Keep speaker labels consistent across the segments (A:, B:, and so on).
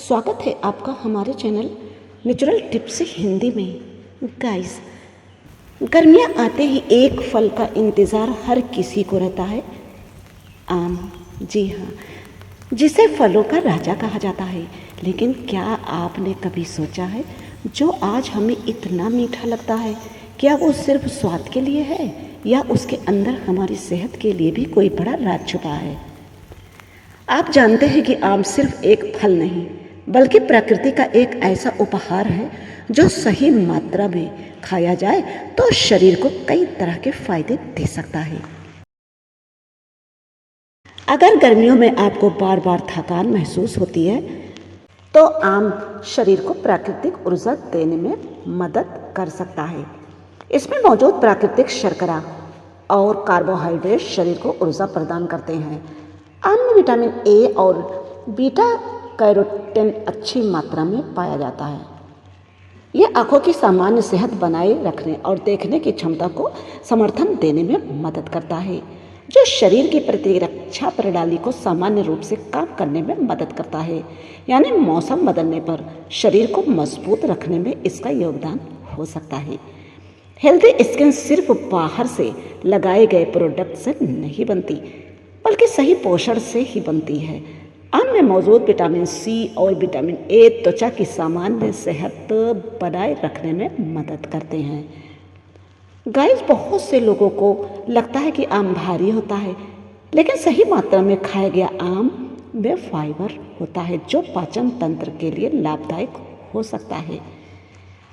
A: स्वागत है आपका हमारे चैनल नेचुरल टिप्स हिंदी में। गाइस, गर्मियाँ आते ही एक फल का इंतज़ार हर किसी को रहता है, आम। जी हाँ, जिसे फलों का राजा कहा जाता है। लेकिन क्या आपने कभी सोचा है, जो आज हमें इतना मीठा लगता है, क्या वो सिर्फ स्वाद के लिए है या उसके अंदर हमारी सेहत के लिए भी कोई बड़ा राज छुपा है? आप जानते हैं कि आम सिर्फ एक फल नहीं बल्कि प्रकृति का एक ऐसा उपहार है जो सही मात्रा में खाया जाए तो शरीर को कई तरह के फायदे दे सकता है। अगर गर्मियों में आपको बार बार थकान महसूस होती है तो आम शरीर को प्राकृतिक ऊर्जा देने में मदद कर सकता है। इसमें मौजूद प्राकृतिक शर्करा और कार्बोहाइड्रेट शरीर को ऊर्जा प्रदान करते हैं। आम में विटामिन ए और बीटा कैरोटीन अच्छी मात्रा में पाया जाता है। यह आंखों की सामान्य सेहत बनाए रखने और देखने की क्षमता को समर्थन देने में मदद करता है, जो शरीर की प्रतिरक्षा प्रणाली को सामान्य रूप से काम करने में मदद करता है। यानी मौसम बदलने पर शरीर को मजबूत रखने में इसका योगदान हो सकता है। हेल्दी स्किन सिर्फ बाहर से लगाए गए प्रोडक्ट से नहीं बनती, बल्कि सही पोषण से ही बनती है। आम में मौजूद विटामिन सी और विटामिन ए त्वचा की सामान्य सेहत बनाए रखने में मदद करते हैं। गाइस, बहुत से लोगों को लगता है कि आम भारी होता है, लेकिन सही मात्रा में खाया गया आम में फाइबर होता है जो पाचन तंत्र के लिए लाभदायक हो सकता है।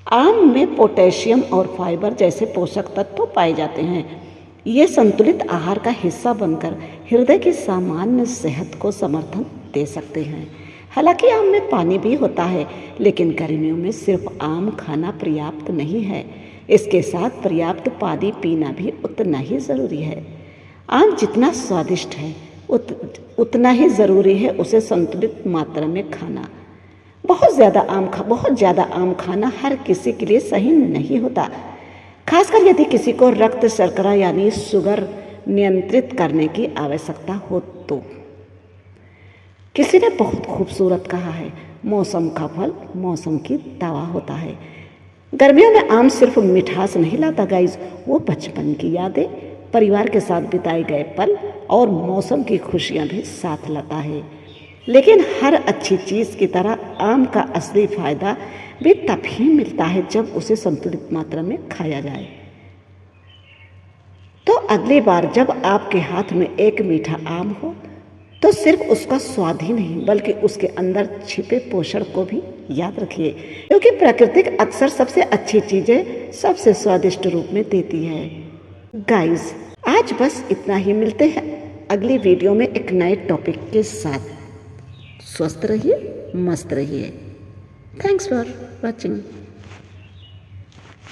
A: आम में पोटेशियम और फाइबर जैसे पोषक तत्व पाए जाते हैं। ये संतुलित आहार का हिस्सा बनकर हृदय की सामान्य सेहत को समर्थन दे सकते हैं। हालांकि आम में पानी भी होता है, लेकिन गर्मियों में सिर्फ आम खाना पर्याप्त नहीं है। इसके साथ पर्याप्त पानी पीना भी उतना ही ज़रूरी है। आम जितना स्वादिष्ट है उतना ही ज़रूरी है उसे संतुलित मात्रा में खाना। बहुत ज़्यादा आम खाना हर किसी के लिए सही नहीं होता, खासकर यदि किसी को रक्त शर्करा यानी शुगर नियंत्रित करने की आवश्यकता हो तो। किसी ने बहुत खूबसूरत कहा है, मौसम का फल मौसम की दवा होता है। गर्मियों में आम सिर्फ मिठास नहीं लाता गाइस, वो बचपन की यादें, परिवार के साथ बिताए गए पल और मौसम की खुशियाँ भी साथ लाता है। लेकिन हर अच्छी चीज़ की तरह आम का असली फायदा भी तभी मिलता है जब उसे संतुलित मात्रा में खाया जाए। तो अगली बार जब आपके हाथ में एक मीठा आम हो तो सिर्फ उसका स्वाद ही नहीं बल्कि उसके अंदर छिपे पोषण को भी याद रखिए, क्योंकि प्रकृति अक्सर सबसे अच्छी चीजें सबसे स्वादिष्ट रूप में देती है। गाइस, आज बस इतना ही। मिलते हैं अगली वीडियो में एक नए टॉपिक के साथ। स्वस्थ रहिए, मस्त रहिए। Thanks for watching.